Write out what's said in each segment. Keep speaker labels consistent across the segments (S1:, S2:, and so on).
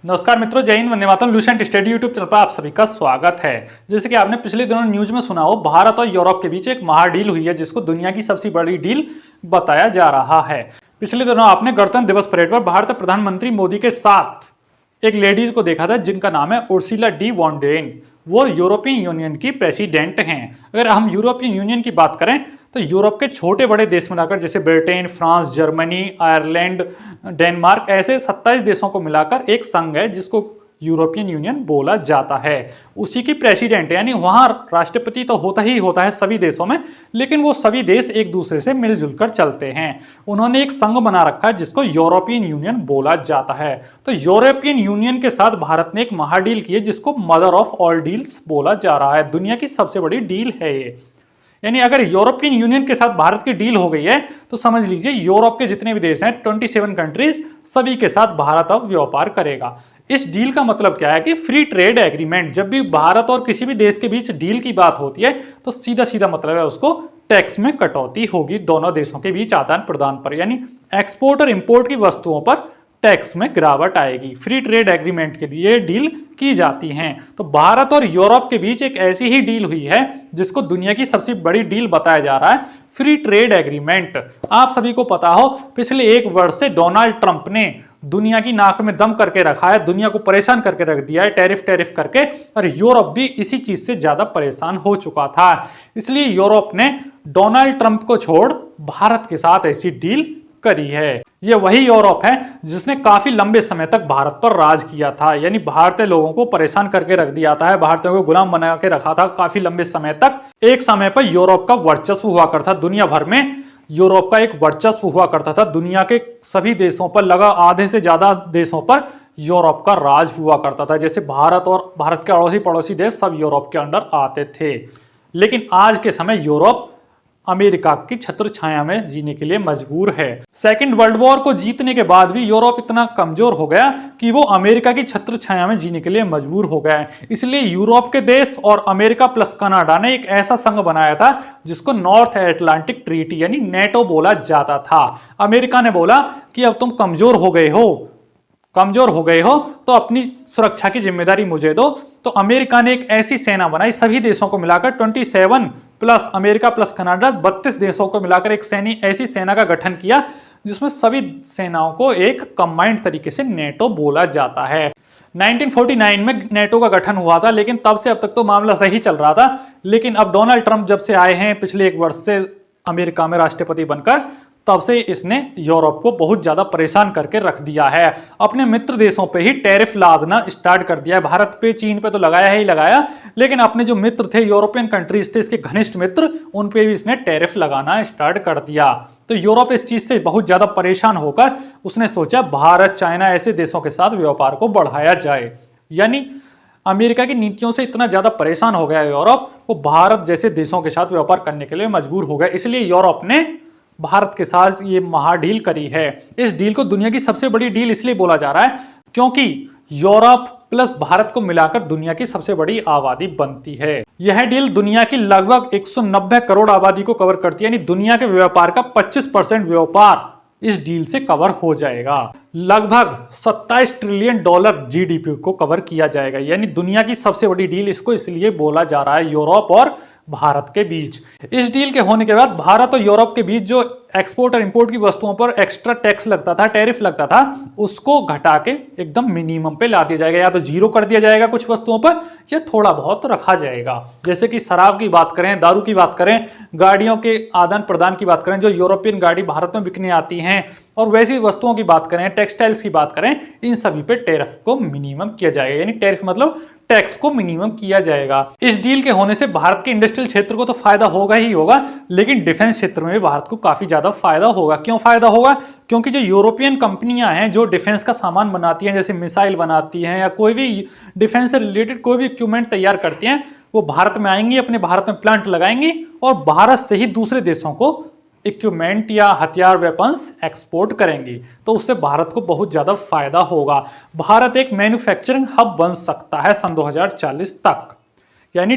S1: नमस्कार मित्रों, जय Hind, Vande Mataram. Lucent study YouTube channel पर आप सभी का स्वागत है। जैसे कि आपने पिछले दिनों न्यूज में सुना हो, भारत और यूरोप के बीच एक महाडील हुई है जिसको दुनिया की सबसे बड़ी डील बताया जा रहा है। पिछले दिनों आपने गणतंत्र दिवस परेड पर भारतीय प्रधानमंत्री मोदी के साथ एक लेडीज को देखा था जिनका नाम है उर्सुला डी वॉन डेन। वो यूरोपियन यूनियन की प्रेसिडेंट हैं। अगर हम यूरोपियन यूनियन की बात करें तो यूरोप के छोटे बड़े देश मिलाकर, जैसे Britain, France, Germany, Ireland, Denmark, ऐसे 27 देशों को मिलाकर एक संघ है जिसको यूरोपियन यूनियन बोला जाता है। उसी की प्रेसिडेंट, यानी वहां राष्ट्रपति तो होता ही होता है सभी देशों में, लेकिन वो सभी देश एक दूसरे से मिलजुल कर चलते हैं। उन्होंने एक संघ बना रखा है जिसको यूरोपियन यूनियन बोला जाता है। तो यूरोपियन यूनियन के साथ भारत ने एक महाडील की है जिसको मदर ऑफ ऑल डील्स बोला जा रहा है। दुनिया की सबसे बड़ी डील है ये। यानी अगर यूरोपियन यूनियन के साथ भारत की डील हो गई है तो समझ लीजिए यूरोप के जितने भी देश हैं, 27 कंट्रीज, सभी के साथ भारत अब व्यापार करेगा। इस डील का मतलब क्या है कि फ्री ट्रेड एग्रीमेंट। जब भी भारत और किसी भी देश के बीच डील की बात होती है तो सीधा सीधा मतलब है उसको टैक्स में कटौती होगी दोनों देशों के बीच आदान प्रदान पर, यानी एक्सपोर्ट और इंपोर्ट की वस्तुओं पर टैक्स में गिरावट आएगी। फ्री ट्रेड एग्रीमेंट के लिए डील की जाती हैं। तो भारत और यूरोप के बीच एक ऐसी ही डील हुई है जिसको दुनिया की सबसे बड़ी डील बताया जा रहा है, फ्री ट्रेड एग्रीमेंट। आप सभी को पता हो, पिछले एक वर्ष से डोनाल्ड ट्रंप ने दुनिया की नाक में दम करके रखा है, दुनिया को परेशान करके रख दिया है टैरिफ करके, और यूरोप भी इसी चीज से ज्यादा परेशान हो चुका था। इसलिए यूरोप ने डोनाल्ड ट्रंप को छोड़ भारत के साथ ऐसी डील करी है। यह वही यूरोप है जिसने काफी लंबे समय तक भारत पर राज किया था, यानी भारतीय लोगों को परेशान करके रख दिया था, भारतीयों को गुलाम बना के रखा था काफी लंबे समय तक। एक समय पर यूरोप का वर्चस्व हुआ करता था दुनिया भर में। यूरोप का एक वर्चस्व हुआ करता था दुनिया के सभी देशों पर, लगा आधे से ज्यादा देशों पर यूरोप का राज हुआ करता था। जैसे भारत और भारत के अड़ोसी पड़ोसी देश सब यूरोप के अंडर आते थे। लेकिन आज के समय यूरोप अमेरिका की छत्र छाया में जीने के लिए मजबूर है। सेकेंड वर्ल्ड वॉर को जीतने के बाद भी यूरोप इतना कमजोर हो गया कि वो अमेरिका की छत्र छाया में जीने के लिए मजबूर हो गया है। इसलिए यूरोप के देश और अमेरिका प्लस कनाडा ने एक ऐसा संघ बनाया था जिसको नॉर्थ एटलांटिक ट्रीटी यानी नेटो बोला जाता था। अमेरिका ने बोला कि अब तुम कमजोर हो गए हो तो अपनी सुरक्षा की जिम्मेदारी मुझे दो। तो अमेरिका ने एक ऐसी सेना बनाई, सभी देशों को मिलाकर 27 प्लस अमेरिका प्लस कनाडा 32 देशों को मिलाकर एक ऐसी सेना का गठन किया जिसमें सभी सेनाओं को एक कंबाइंड तरीके से नेटो बोला जाता है। 1949 में नेटो का गठन हुआ था, लेकिन तब से अब तक तो मामला सही चल रहा था। लेकिन अब डोनाल्ड ट्रंप जब से आए हैं पिछले एक वर्ष से अमेरिका में राष्ट्रपति बनकर, तब से इसने यूरोप को बहुत ज्यादा परेशान करके रख दिया है। अपने मित्र देशों पे ही टैरिफ लादना स्टार्ट कर दिया है। भारत पे, चीन पे तो लगाया ही लगाया, लेकिन अपने जो मित्र थे, यूरोपियन कंट्रीज थे, इसके घनिष्ठ मित्र, उन पे भी इसने टैरिफ लगाना स्टार्ट कर दिया। तो यूरोप इस चीज से बहुत ज्यादा परेशान होकर उसने सोचा भारत, चाइना ऐसे देशों के साथ व्यापार को बढ़ाया जाए। यानी अमेरिका की नीतियों से इतना ज्यादा परेशान हो गया यूरोप, वो भारत जैसे देशों के साथ व्यापार करने के लिए मजबूर हो गया। इसलिए यूरोप ने भारत के साथ ये महाडील करी है। इस डील को दुनिया की सबसे बड़ी डील इसलिए बोला जा रहा है क्योंकि यूरोप प्लस भारत को मिलाकर दुनिया की सबसे बड़ी आबादी बनती है। यह डील दुनिया की लगभग 190 करोड़ आबादी को कवर करती है, यानी दुनिया के व्यापार का 25% व्यापार इस डील से कवर हो जाएगा। लगभग 27 ट्रिलियन डॉलर जीडीपी को कवर किया जाएगा। यानी दुनिया की सबसे बड़ी डील इसको इसलिए बोला जा रहा है यूरोप और भारत के बीच। इस डील के होने के बाद भारत और यूरोप के बीच जो एक्सपोर्ट और इंपोर्ट की वस्तुओं पर एक्स्ट्रा टैक्स लगता था, टैरिफ लगता था, उसको घटा के एकदम मिनिमम पे ला दिया जाएगा। या तो जीरो कर दिया जाएगा कुछ वस्तुओं पर, या थोड़ा बहुत रखा जाएगा। जैसे कि शराब की बात करें, दारू की बात करें, गाड़ियों के आदान प्रदान की बात करें, जो यूरोपियन गाड़ी भारत में बिकने आती हैं, और वैसी वस्तुओं की बात करें, टेक्सटाइल्स की बात करें, इन सभी पे टैरिफ को मिनिमम किया जाएगा। यानी टैरिफ मतलब टैक्स को मिनिमम किया जाएगा। इस डील के होने से भारत के इंडस्ट्रियल क्षेत्र को तो फायदा होगा ही होगा, लेकिन डिफेंस क्षेत्र में भी भारत को काफी ज्यादा फायदा होगा। क्यों फायदा होगा? क्योंकि जो यूरोपियन कंपनियां हैं जो डिफेंस का सामान बनाती हैं, जैसे मिसाइल बनाती हैं या कोई भी डिफेंस से रिलेटेड कोई भी इक्विपमेंट तैयार करती हैं, वो भारत में आएंगी, अपने भारत में प्लांट लगाएंगी और भारत से ही दूसरे देशों को इक्विपमेंट या हथियार, वेपन्स एक्सपोर्ट करेंगी। तो उससे भारत को बहुत ज्यादा फायदा होगा। भारत एक मैन्युफैक्चरिंग हब बन सकता है सन 2040 तक, यानी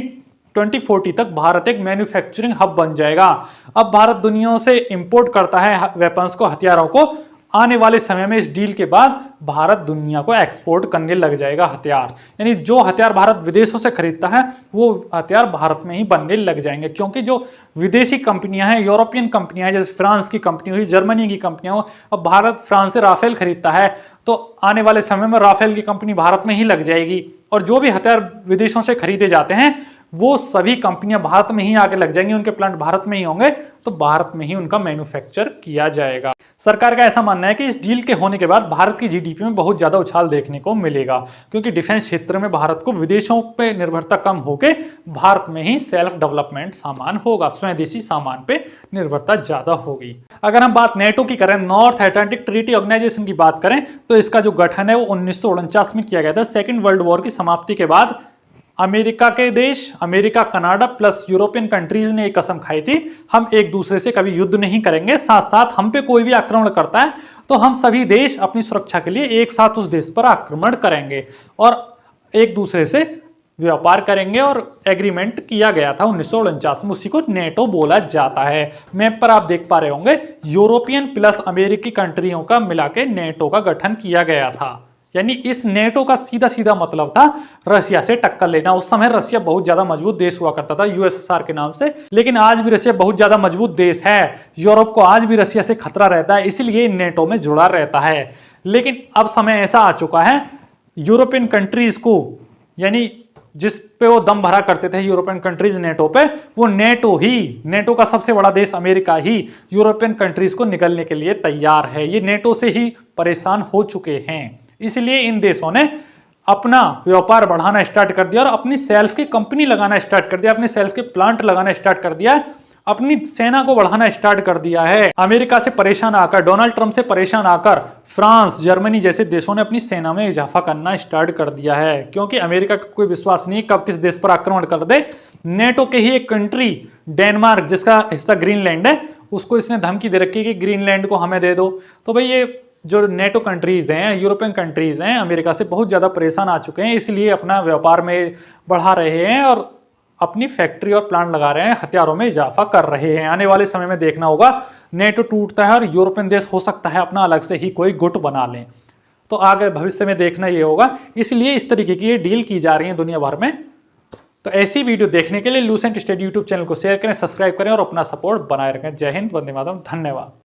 S1: 2040 तक भारत एक मैन्युफैक्चरिंग हब बन जाएगा। अब भारत दुनिया से इंपोर्ट करता है वेपन्स को, हथियारों को, आने वाले समय में इस डील के बाद भारत दुनिया को एक्सपोर्ट करने लग जाएगा हथियार। यानी जो हथियार भारत विदेशों से खरीदता है वो हथियार भारत में ही बनने लग जाएंगे, क्योंकि जो विदेशी कंपनियां हैं, यूरोपियन कंपनियां हैं, जैसे फ्रांस की कंपनी हुई, जर्मनी की कंपनियां हो, अब भारत फ्रांस से राफेल खरीदता है तो आने वाले समय में राफेल की कंपनी भारत में ही लग जाएगी। और जो भी हथियार विदेशों से खरीदे जाते हैं वो सभी कंपनियां भारत में ही आके लग जाएंगी, उनके प्लांट भारत में ही होंगे, तो भारत में ही उनका मैन्युफैक्चर किया जाएगा। सरकार का ऐसा मानना है कि इस डील के होने के बाद भारत की जीडीपी में बहुत ज्यादा उछाल देखने को मिलेगा, क्योंकि डिफेंस क्षेत्र में भारत को विदेशों पे निर्भरता कम होके भारत में ही सेल्फ डेवलपमेंट सामान होगा, स्वदेशी सामान पे निर्भरता ज्यादा होगी। अगर हम बात नेटो की करें, नॉर्थ अटलांटिक ट्रीटी ऑर्गेनाइजेशन की बात करें, तो इसका जो गठन है वो 1949 में किया गया था। सेकेंड वर्ल्ड वॉर की समाप्ति के बाद अमेरिका के देश, America, Canada plus European countries ने एक कसम खाई थी, हम एक दूसरे से कभी युद्ध नहीं करेंगे, साथ साथ हम पे कोई भी आक्रमण करता है तो हम सभी देश अपनी सुरक्षा के लिए एक साथ उस देश पर आक्रमण करेंगे और एक दूसरे से व्यापार करेंगे। और एग्रीमेंट किया गया था 1949 में, उसी को नेटो बोला जाता है। मैप पर आप देख पा रहे होंगे यूरोपियन प्लस अमेरिकी कंट्रियों का मिला के नेटो का गठन किया गया था। यानी इस नेटो का सीधा सीधा मतलब था रशिया से टक्कर लेना। उस समय रशिया बहुत ज्यादा मजबूत देश हुआ करता था यूएसएसआर के नाम से, लेकिन आज भी रशिया बहुत ज्यादा मजबूत देश है। यूरोप को आज भी रशिया से खतरा रहता है, इसलिए नेटो में जुड़ा रहता है। लेकिन अब समय ऐसा आ चुका है यूरोपियन कंट्रीज को, यानी जिस पे वो दम भरा करते थे यूरोपियन कंट्रीज नेटो पे, वो नेटो का सबसे बड़ा देश अमेरिका ही यूरोपियन कंट्रीज को निकलने के लिए तैयार है। ये नेटो से ही परेशान हो चुके हैं, इसलिए इन देशों ने अपना व्यापार बढ़ाना स्टार्ट कर दिया और अपनी सेल्फ की कंपनी लगाना स्टार्ट कर दिया, अपनी सेल्फ के प्लांट लगाना स्टार्ट कर दिया, अपनी सेना को बढ़ाना स्टार्ट कर दिया है। अमेरिका से परेशान आकर, डोनाल्ड ट्रंप से परेशान आकर फ्रांस, जर्मनी जैसे देशों ने अपनी सेना में इजाफा करना स्टार्ट कर दिया है, क्योंकि अमेरिका का कोई विश्वास नहीं कब किस देश पर आक्रमण कर दे। नेटो के ही एक कंट्री डेनमार्क, जिसका हिस्सा ग्रीनलैंड है, उसको इसने धमकी दे रखी है कि ग्रीनलैंड को हमें दे दो। तो भाई ये जो नेटो कंट्रीज हैं, यूरोपियन कंट्रीज हैं, अमेरिका से बहुत ज़्यादा परेशान आ चुके हैं, इसलिए अपना व्यापार में बढ़ा रहे हैं और अपनी फैक्ट्री और प्लांट लगा रहे हैं, हथियारों में इजाफा कर रहे हैं। आने वाले समय में देखना होगा नेटो टूटता है और यूरोपियन देश हो सकता है अपना अलग से ही कोई गुट बना लें। तो आगे भविष्य में देखना ये होगा, इसलिए इस तरीके की ये डील की जा रही है दुनिया भर में। तो ऐसी वीडियो देखने के लिए लूसेंट स्टडी यूट्यूब चैनल को शेयर करें, सब्सक्राइब करें और अपना सपोर्ट बनाए रखें। जय हिंद, वंदे मातरम, धन्यवाद।